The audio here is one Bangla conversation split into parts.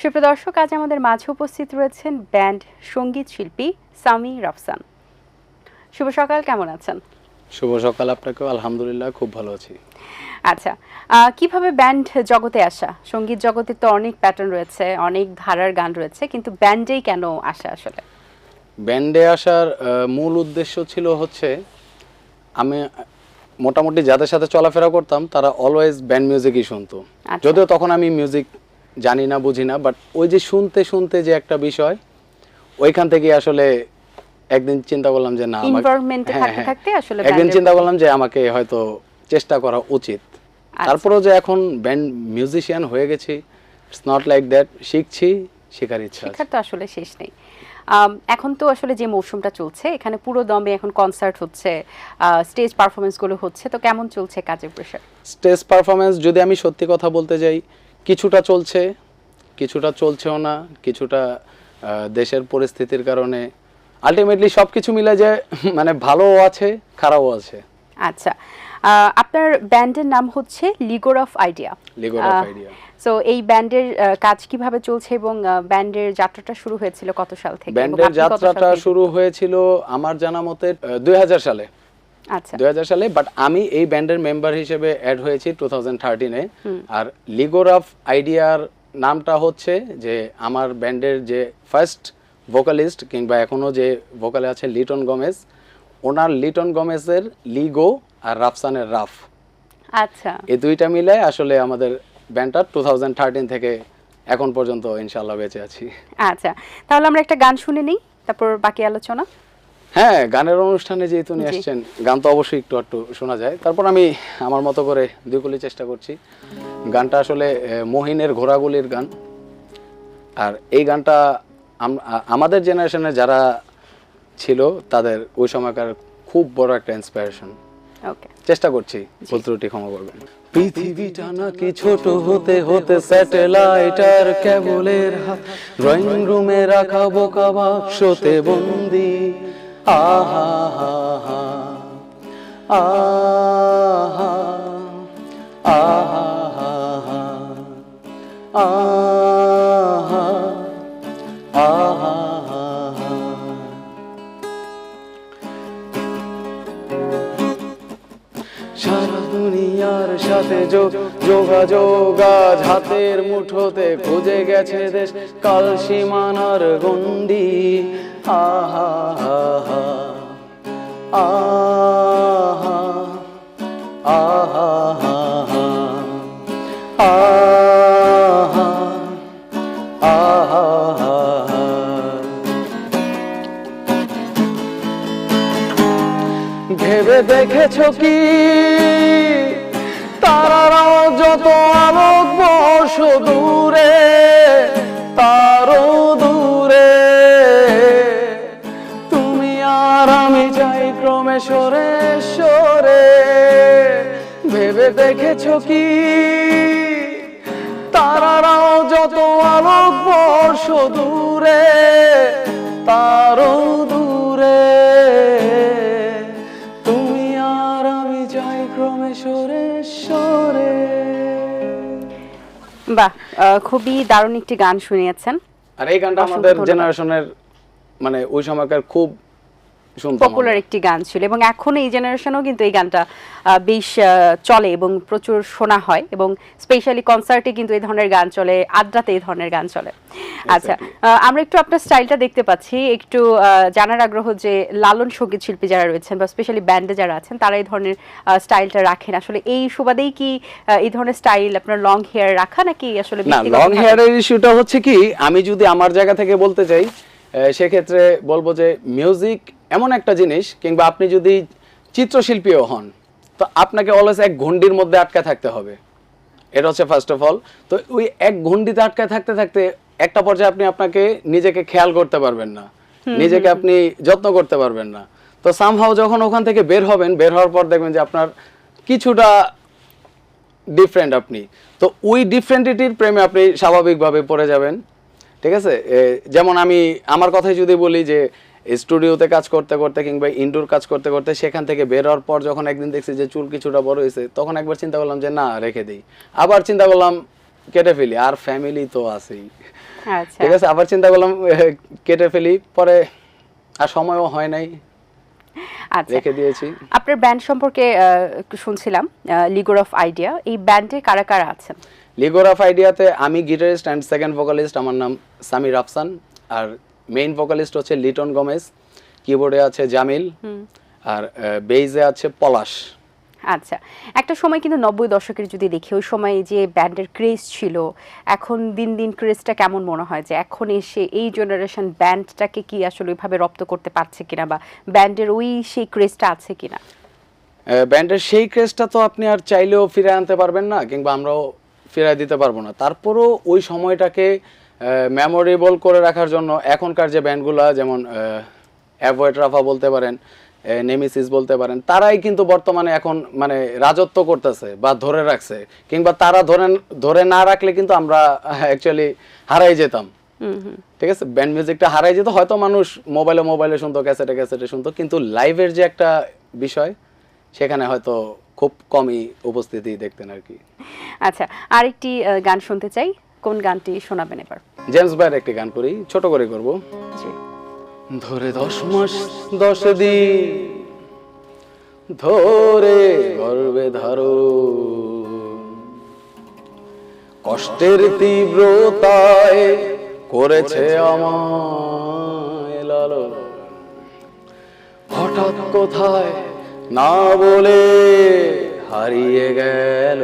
সুপ্রিয় দর্শক, আজ আমাদের মাঝে উপস্থিত রয়েছেন ব্যান্ড সঙ্গীত শিল্পী সামি রাফসান। শুভ সকাল, কেমন আছেন? শুভ সকাল আপনাকেও। আলহামদুলিল্লাহ, খুব ভালো আছি। আচ্ছা, কিভাবে ব্যান্ড জগতে আসা? সঙ্গীত জগতে তো অনেক প্যাটার্ন রয়েছে, অনেক ধারার গান রয়েছে, কিন্তু ব্যান্ডেই কেন আসা আসলে? ব্যান্ডে আসার মূল উদ্দেশ্য ছিল হচ্ছে, আমি মোটামুটি যাদের সাথে চলাফেরা করতাম তারা অলওয়েজ ব্যান্ড মিউজিকই শুনতো। যদিও তখন আমি মিউজিক জানি না, বুঝি না, বাট ওই যে শুনতে শুনতে যে একটা বিষয়, ওইখান থেকে আসলে একদিন চিন্তা করলাম যে না, একদিন চিন্তা করলাম যে আমাকে হয়তো চেষ্টা করা উচিত। তারপরেও যে এখন ব্যান্ড মিউজিশিয়ান হয়ে গেছি, ইটস নট লাইক দ্যাট। শিখছি, শেখার ইচ্ছা আছে। শেখার তো আসলে শেষ নেই। এখন তো আসলে যে মৌসুমটা চলছে, এখানে পুরো দমে এখন কনসার্ট হচ্ছে, স্টেজ পারফরমেন্সগুলো হচ্ছে, তো কেমন চলছে কাজের প্রেশার? স্টেজ পারফরমেন্স যদি আমি সত্যি কথা বলতে যাই, কিছুটা চলছে, কিছুটা চলছেও না, কিছুটা দেশের পরিস্থিতির কারণে আলটিমেটলি সব কিছু মিলে যায়, মানে ভালোও আছে, খারাপও আছে। আচ্ছা, আপনার ব্যান্ডের নাম হচ্ছে লিগোর অফ আইডিয়া। সো এই ব্যান্ডের কাজ কিভাবে চলছে এবং ব্যান্ডের যাত্রাটা শুরু হয়েছিল কত সাল থেকে? ব্যান্ডের যাত্রাটা শুরু হয়েছিল আমার জানা মতে 2000 সালে। আচ্ছা, 2000 সালে, বাট আমি এই ব্যান্ডের মেম্বার হিসেবে অ্যাড হয়েছি 2013-এ। আর লিগোর অফ আইডিয়ার নামটা হচ্ছে যে আমার ব্যান্ডের যে ফার্স্ট ভোকালিস্ট কিংবা এখনো যে ভোকালে আছে লিটন গমেজ, ওনার লিটন গমেজের লিগো আর রাফসানের রাফ। আচ্ছা, এই দুইটা মিলে আসলে আমাদের ব্যান্ডটা 2013 থেকে এখন পর্যন্ত ইনশাআল্লাহ বেঁচে আছি। আচ্ছা, তাহলে আমরা একটা গান শুনে নিই, তারপর বাকি আলোচনা। হ্যাঁ, গানের অনুষ্ঠানে যেহেতু নিয়ে আসছেন, গান তো অবশ্যই একটু একটু শোনা যায়। তারপর আমি আমার মতো করে দুইকলি চেষ্টা করছি। গানটা আসলে মহিনের ঘোড়াগুলির গান। আর এই গানটা আমাদের জেনারেশনে যারা ছিল তাদের ওই সময়কার খুব বড় একটা ইন্সপিরেশন। ওকে, চেষ্টা করছি, ভুল ত্রুটি ক্ষমা করবেন। পৃথিবীটা নাকি ছোট হতে হতে স্যাটেলাইটার কেবলের হাত, ড্রয়িং রুমে রাখা বোকা বাক্সতে বন্দি। আহা হা হা, আহা আহা হা হা, আহা আহা হা হা। সারা দুনিয়ার সাথে যোগাযোগ আজ হাতের মুঠোতে, খুঁজে গেছে দেশ কাল সীমানার গন্ডি। আহা আহা আহা আহা আহা আহা। ভেবে দেখেছো কি তারারাও যত আলোক বর্ষ দূরে, তারও দূরে তুমি আর আমি যাই ক্রমে সরে সরে। ভেবে দেখেছো কি তারারাও যত আলোক বর্ষ দূরে, তারও দূরে তুমি আর আমি যাই ক্রমে সরে সরে। বাহ, খুবই দারুণ একটি গান শুনিয়েছেন। আর এই গানটা আমাদের জেনারেশনের, মানে ওই সময়কার খুব পপুলার একটি গান ছিল, এবং এখন এই জেনারেশনেও কিন্তু এই গানটা বেশ চলে এবং প্রচুর শোনা হয়, এবং স্পেশালি কনসার্টে কিন্তু এই ধরনের গান চলে, আড্ডাতে এই ধরনের গান চলে। আচ্ছা, আমরা একটু আপনার স্টাইলটা দেখতে পাচ্ছি, একটু জানার আগ্রহ যে লালন সঙ্গীত শিল্পী যারা রয়েছেন বা স্পেশালি ব্যান্ডে যারা আছেন তারা এই ধরনের স্টাইলটা রাখেন, আসলে এই সুবাদেই কি এই ধরনের স্টাইল আপনার লং হেয়ার রাখা, নাকি আসলে? না, লং হেয়ারের ইস্যুটা হচ্ছে কি, আমি যদি আমার জায়গা থেকে বলতে চাই সেক্ষেত্রে বলবো যে মিউজিক এমন একটা জিনিস, কিংবা আপনি যদি চিত্রশিল্পীও হন, তো আপনাকে অলওয়েজ এক ঘণ্ডির মধ্যে আটকে থাকতে হবে। এটা হচ্ছে ফার্স্ট অফ অল। তো ওই এক ঘণ্ডিতে আটকে থাকতে থাকতে একটা পর্যায়ে আপনি আপনাকে নিজেকে খেয়াল করতে পারবেন না, নিজেকে আপনি যত্ন করতে পারবেন না। তো সামহাও যখন ওখান থেকে বের হবেন, বের হওয়ার পর দেখবেন যে আপনার কিছুটা ডিফারেন্ট আপনি। তো ওই ডিফারেন্টিটির প্রেমে আপনি স্বাভাবিকভাবে পড়ে যাবেন। ঠিক আছে, যেমন আমি আমার কথাই যদি বলি যে স্টুডিওতে কাজ করতে করতে কিংবা ইনডোর কাজ করতে করতে সেখান থেকে বের হওয়ার পর যখন একদিন দেখছি যে চুল কিছুটা বড় হয়েছে, তখন একবার চিন্তা করলাম যে না, রেখে দিই। আবার চিন্তা করলাম কেটে ফেলি, আর ফ্যামিলি তো আছেই। আচ্ছা ঠিক আছে, আবার চিন্তা করলাম কেটে ফেলি, পরে আর সময়ও হয় নাই, আচ্ছা রেখে দিয়েছি। আপনার ব্যান্ড সম্পর্কে একটু শুনছিলাম, লিগোর অফ আইডিয়া, এই ব্যান্ডে কারা কারা আছেন? লিগোর অফ আইডিয়াতে আমি গিটারিস্ট অ্যান্ড সেকেন্ড ভোকালিস্ট, আমার নাম সামির আফসান, আর মেইন ভোকালিস্ট হচ্ছে লিটন গোমেজ, কিবোর্ডে আছে জামিল, আর বেইজে আছে পলাশ। আচ্ছা, একটা সময় কিন্তু 90 দশকের যদি দেখি, ওই সময় যে ব্যান্ডের ক্রেজ ছিল, এখন দিন দিন ক্রেজটা কেমন মনে হয় যে এখন এসে এই জেনারেশন ব্যান্ডটাকে কি আসলে ওইভাবে রপ্ত করতে পারছে কিনা, বা ব্যান্ডের ওই সেই ক্রেজটা আছে কিনা? ব্যান্ডের সেই ক্রেজটা তো আপনি আর চাইলেও ফিরে আনতে পারবেন না, কিংবা আমরাও ফিরাই দিতে পারবো না। তারপরও ওই সময়টাকে মেমোরেবল করে রাখার জন্য এখনকার যে ব্যান্ডগুলো, যেমন অ্যাভয়েড রাফা বলতে পারেন, নেমিসিস বলতে পারেন, তারাই কিন্তু বর্তমানে এখন মানে রাজত্ব করতেছে বা ধরে রাখছে, কিংবা তারা ধরে না রাখলে কিন্তু আমরা অ্যাকচুয়ালি হারাই যেতাম। ঠিক আছে, ব্যান্ড মিউজিকটা হারাই যেত, হয়তো মানুষ মোবাইলে শুনতো, ক্যাসেটে শুনতো, কিন্তু লাইভের যে একটা বিষয়, সেখানে হয়তো খুব কমই উপস্থিতি দেখতেন আর কি। আচ্ছা, আরেকটি গান শুনতে চাই, কোন গানটি শোনাবেন এবার? জেমস ভাইয়ের একটি গান করি, ছোট করে করব। জি। ধরে 10 মাস 10 দিন ধরে গর্বে ধরো, কষ্টের তীব্রতায় করেছে আমায় লালন, হঠাৎ কোথায় না বলে হারিয়ে গেল,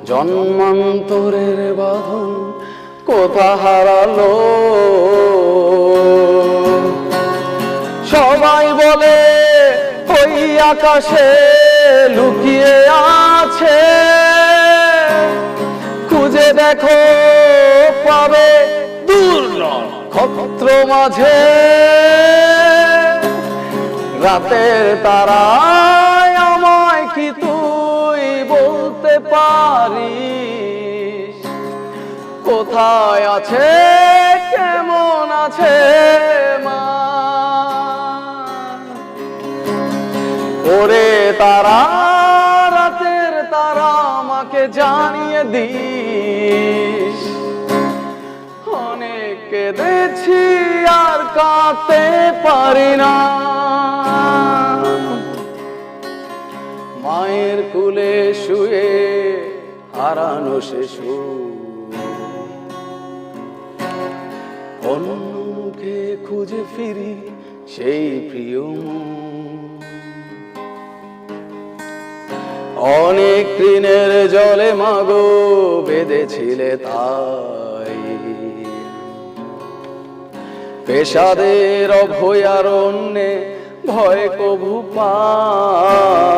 জন্মান্তরের বাঁধন কোথা হারালো, সবাই বলে ওই আকাশে লুকিয়ে আছে, খুঁজে দেখো পাবে দূর নক্ষত্র মাঝে, রাতের তারায় আমায় কি তুই বলতে পারিস, কোথায় আছে কেমন আছে মা, ওরে তারা রাতের তারা আমাকে জানিয়ে দিস, অনেক কেঁদেছি আর কাঁদতে পারি না, মায়ের কুলে শুয়ে হারানো শিশু, অন্য মুখে খুঁজে ফিরি সেই প্রিয় মন, অনেক ঋণের জলে মাগো বেঁধেছিলে তাই, পেশাদের অভয়ারণ্যে ভয় কভু পাই,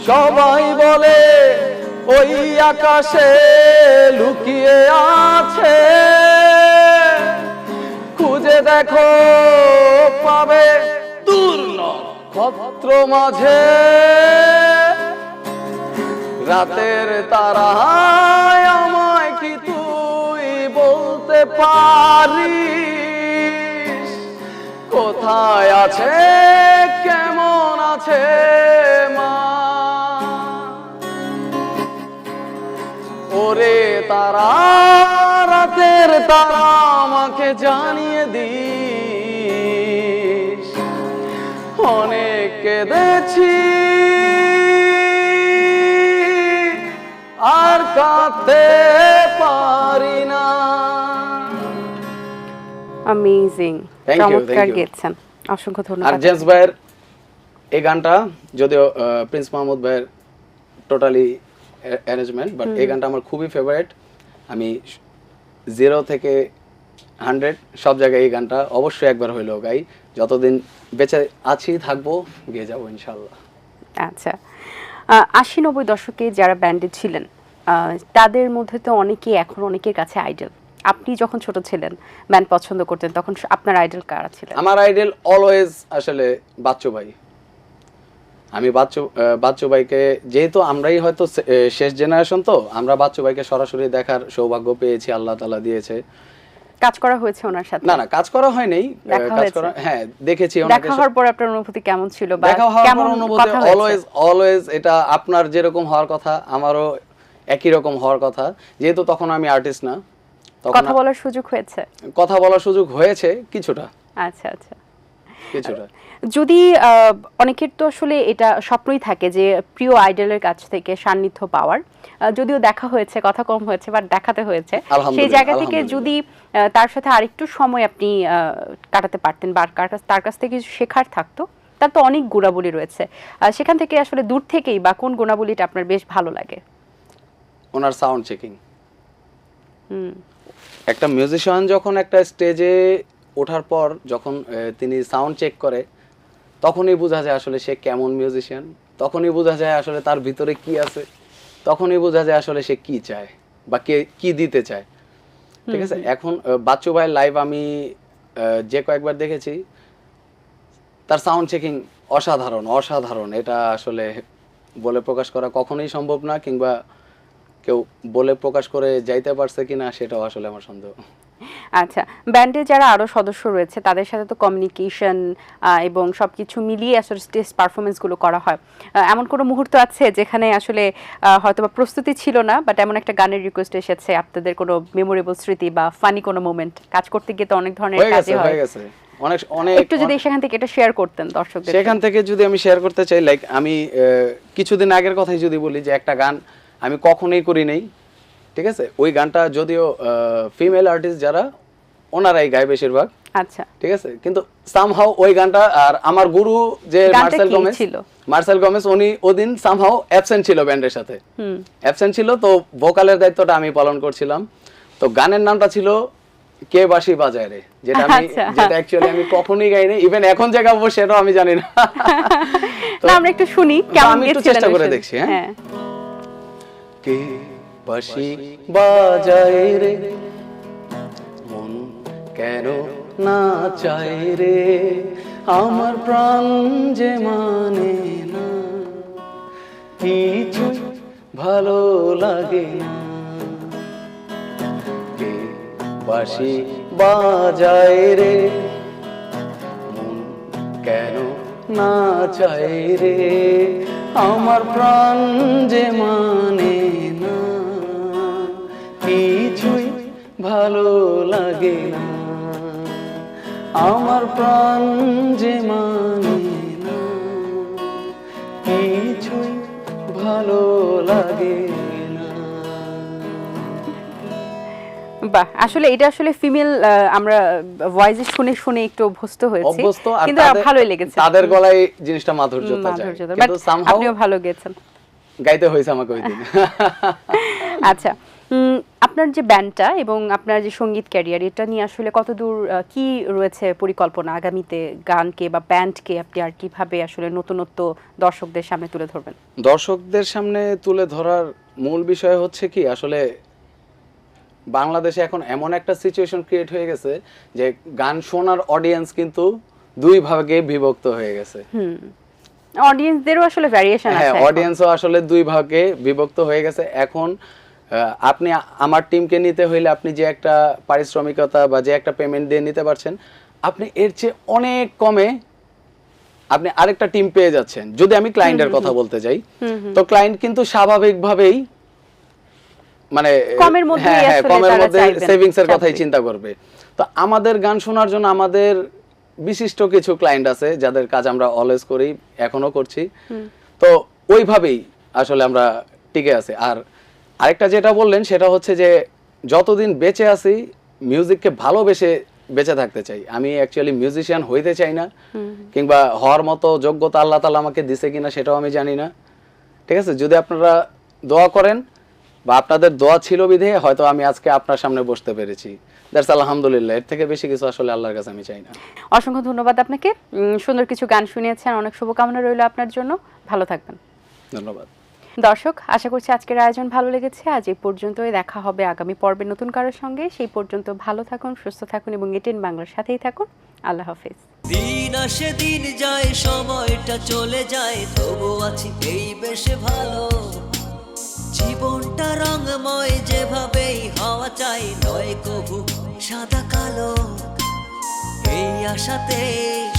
সবাই বলে ওই আকাশে লুকিয়ে আছে, খুঁজে দেখো পাবে দূর নক্ষত্র মাঝে, রাতের তারায় আমায় কি তুই বলতে পারিস, কোথায় আছে কেমন আছে মা, ওরে তারা রাতের তারা আমাকে জানিয়ে দিস, অনেক কেঁদেছি আর কাঁদতে পারি না। অ্যামেজিং, Thank you, চমৎকার thank you. গেয়েছেন, অসংখ্য আর ধন্যবাদ। জেমস ভাইয়ের এই গানটা, যদিও প্রিন্স মাহমুদ ভাইয়ের টোটালি অ্যারেঞ্জমেন্ট, বাট এই গানটা আমার খুবই ফেভারিট। আমি 0 থেকে 100 সব জায়গায় এই গানটা অবশ্যই একবার হইলেও গাই, যতদিন বেঁচে আছি থাকবো গিয়ে যাবো ইনশাল্লাহ। আচ্ছা, 80-90 দশকে যারা ব্যান্ডে ছিলেন, তাদের মধ্যে তো অনেকেই এখন অনেকের কাছে আইডল। আপনি যখন ছোট ছিলেন, ব্যান্ড পছন্দ করতেন, তখন আপনার আইডল কারা ছিলেন? আমার আইডল অলওয়েজ আসলে বাচ্চু ভাই। আমি বাচ্চু ভাইকে, যেহেতু আমরাই হয়তো শেষ জেনারেশন, তো আমরা বাচ্চু ভাইকে সরাসরি দেখার সৌভাগ্য পেয়েছি, আল্লাহ তাআলা দিয়েছে। কাজ করা হয়েছে ওনার সাথে? না না, কাজ করা হয় নাই। দেখা কাজ হয়েছে? করা, হ্যাঁ দেখেছি ওনাকে। দেখা হওয়ার পর আপনার অনুভূতি কেমন ছিল বা দেখা হওয়ার কেমন পর অনুভূতি কথা হয়েছে? অলওয়েজ এটা আপনার যেরকম হওয়ার কথা আমারও একই রকম হওয়ার কথা, যেহেতু তখন আমি আর্টিস্ট না। তখন কথা বলার সুযোগ হয়েছে? কথা বলার সুযোগ হয়েছে কিছুটা। আচ্ছা আচ্ছা। কিছুটা। যদি অনেকের তো আসলে এটা স্বপ্নই থাকে যে প্রিয় আইডলের কাছ থেকে সান্নিধ্য পাওয়ার, যদিও দেখা হয়েছে, কথা কম হয়েছে, বাট দেখাতে হয়েছে। সেই জায়গা থেকে যদি তার সাথে আরেকটু সময় আপনি কাটাতে পারতেন বা তার কাছ থেকে কিছু শেখার থাকতো, তার তো অনেক গুণাবলী রয়েছে, সেখান থেকে আসলে দূর থেকেই বা কোন গুণাবলীটা আপনার বেশ ভালো লাগে? ওনার সাউন্ড চেকিং। একটা মিউজিশিয়ান যখন একটা স্টেজে ওঠার পর যখন তিনি সাউন্ড চেক করে, তখনই বোঝা যায় আসলে সে কেমন মিউজিশিয়ান, তখনই বোঝা যায় আসলে তার ভিতরে কি আছে, তখনই বোঝা যায় আসলে সে কি চায় বা কে কি দিতে চায়। ঠিক আছে। এখন বাচ্চু ভাই লাইভ আমি যে কয়েকবার দেখেছি, তার সাউন্ড চেকিং অসাধারণ অসাধারণ। এটা আসলে বলে প্রকাশ করা কখনোই সম্ভব না, কিংবা কেউ বলে প্রকাশ করে যাইতে পারছে কিনা সেটাও আসলে আমার সন্দেহ। আচ্ছা, ব্যান্ডে যারা আরো সদস্য রয়েছে তাদের সাথে তো কমিউনিকেশন এবং সবকিছু মিলিয়ে আসলে স্টেজ পারফরমেন্স গুলো করা হয়। এমন কোনো মুহূর্ত আছে যেখানে আসলে হয়তোবা প্রস্তুতি ছিল না, বাট এমন একটা গানের রিকোয়েস্ট এসেছে, আপনাদের কোনো মেমোরেবল স্মৃতি বা ফানি কোনো মোমেন্ট? কাজ করতে গিয়ে তো অনেক ধরনের কাজই হয়। হয়ে গেছে অনেক অনেক। একটু যদি সেখান থেকে এটা শেয়ার করতেন দর্শকদের। সেখান থেকে যদি আমি শেয়ার করতে চাই, লাইক আমি কিছুদিন আগের কথাই যদি বলি, যে একটা গান আমি কখনোই করি নাই। ঠিক আছে। ওই গানটা যদিও ফিমেল আর্টিস্ট যারা ওনারাই গায় বেশিরভাগ। আচ্ছা। ঠিক আছে। কিন্তু সামহাউ ওই গানটা, আর আমার গুরু যে মার্সেল গোমেজ উনি ওদিন সামহাউ অ্যাবসেন্ট ছিল ব্যান্ডের সাথে। অ্যাবসেন্ট ছিল, তো ভোকালের দায়িত্বটা আমি পালন করছিলাম। তো গানের নামটা ছিল কে বাঁশি বাজায় রে, যেটা অ্যাকচুয়ালি আমি কখনোই গাইনি। ইভেন এখন যে গাবো সেটাও আমি জানি না। তো আমরা একটু শুনি কেমন আমি একটু চেষ্টা করে দেখছি। হ্যাঁ। কে বাঁশি বাজায় রে, মন কেন না চায় রে, আমার প্রাণ যে মানে না, কিছু ভালো লাগে না। কে বাঁশি বাজায় রে, মন কেন না চায় রে, আমার প্রাণ যে মানে না, কিছুই ভালো লাগে না, আমার প্রাণ যে মানে না, কিছুই ভালো লাগে না। বাহ, আসলে এটা আসলে ফিমেল আমরা ভয়েসে শুনে শুনে একটু অভ্যস্ত হয়েছি, কিন্তু ভালোই লেগেছে। তাদের গলায় জিনিসটা মাধুর্যতা যায়, কিন্তু সামহাউ আপনিও ভালো গেয়েছেন, গাইতে হয়েছে আমাকে ওই দিন। আচ্ছা, আপনার যে ব্যান্ডটা এবং আপনার যে সঙ্গীত ক্যারিয়ার, এটা নিয়ে আসলে কতদূর কি রয়েছে পরিকল্পনা আগামীতে? গানকে বা ব্যান্ডকে আপনি আর কিভাবে আসলে নতুনত্ব দর্শকদের সামনে তুলে ধরবেন? দর্শকদের সামনে তুলে ধরার মূল বিষয় হচ্ছে কি, আসলে বাংলাদেশে এখন এমন একটা সিচুয়েশন ক্রিয়েট হয়ে গেছে যে গান শোনার অডিয়েন্স কিন্তু দুই ভাগে বিভক্ত হয়ে গেছে। অডিয়েন্সদেরও আসলে ভ্যারিয়েশন আছে। হ্যাঁ, অডিয়েন্সও আসলে দুই ভাগে বিভক্ত হয়ে গেছে। এখন আপনি আমার টিমকে নিতে হইলে আপনি যে একটা পারিশ্রমিকতা বা যে একটা পেমেন্ট দিয়ে নিতে পারছেন, আপনি এর চেয়ে অনেক কমে আপনি আরেকটা টিম পেয়ে যাচ্ছেন। যদি আমি ক্লায়েন্টের কথা বলতে যাই, তো ক্লায়েন্ট কিন্তু স্বাভাবিকভাবেই মানে কমের মধ্যে সেভিংস এর কথাই চিন্তা করবে। তো আমাদের গান শোনার জন্য আমাদের বিশিষ্ট কিছু ক্লায়েন্ট আছে যাদের কাজ আমরা অলওয়েজ করি, এখনো করছি। তো ওইভাবেই আসলে আমরা টিকে আছি। আর আরেকটা যেটা বললেন সেটা হচ্ছে যে যতদিন বেঁচে আছি মিউজিককে ভালোবেসে বেঁচে থাকতে চাই। আমি অ্যাকচুয়ালি মিউজিশিয়ান হইতে চাই না, কিংবা হওয়ার মতো যোগ্যতা আল্লাহ তাআলা আমাকে দিছে কিনা সেটাও আমি জানি না। ঠিক আছে। যদি আপনারা দোয়া করেন বা আপনাদের দোয়া ছিল বিধে হয়তো আমি আজকে আপনার সামনে বসতে পেরেছি। দ্যাটস আলহামদুলিল্লাহ। এর থেকে বেশি কিছু আসলে আল্লাহর কাছে আমি চাই না। অসংখ্য ধন্যবাদ আপনাকে, সুন্দর কিছু গান শুনিয়েছেন, অনেক শুভকামনা রইল আপনার জন্য, ভালো থাকবেন। ধন্যবাদ। দর্শক, আশা করছি আজকের আয়োজন ভালো লেগেছে। আজ এই পর্যন্তই, দেখা হবে আগামী পর্বে নতুন কারোর সঙ্গে। সেই পর্যন্ত ভালো থাকুন, সুস্থ থাকুন এবং এটিএন বাংলার সাথেই থাকুন। আল্লাহ হাফেজ। দিন আসে দিন যায়, সময়টা চলে যায়, তবু আছি এই বেশ ভালো। জীবনটা রঙময়, যেভাবেই হওয়া চাই, নয় কভু সাদা কালো, এই আশাতে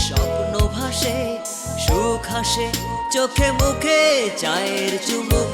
স্বপ্ন ভাসে, সুখ হাসে চোখে মুখে, চায়ের চুমুক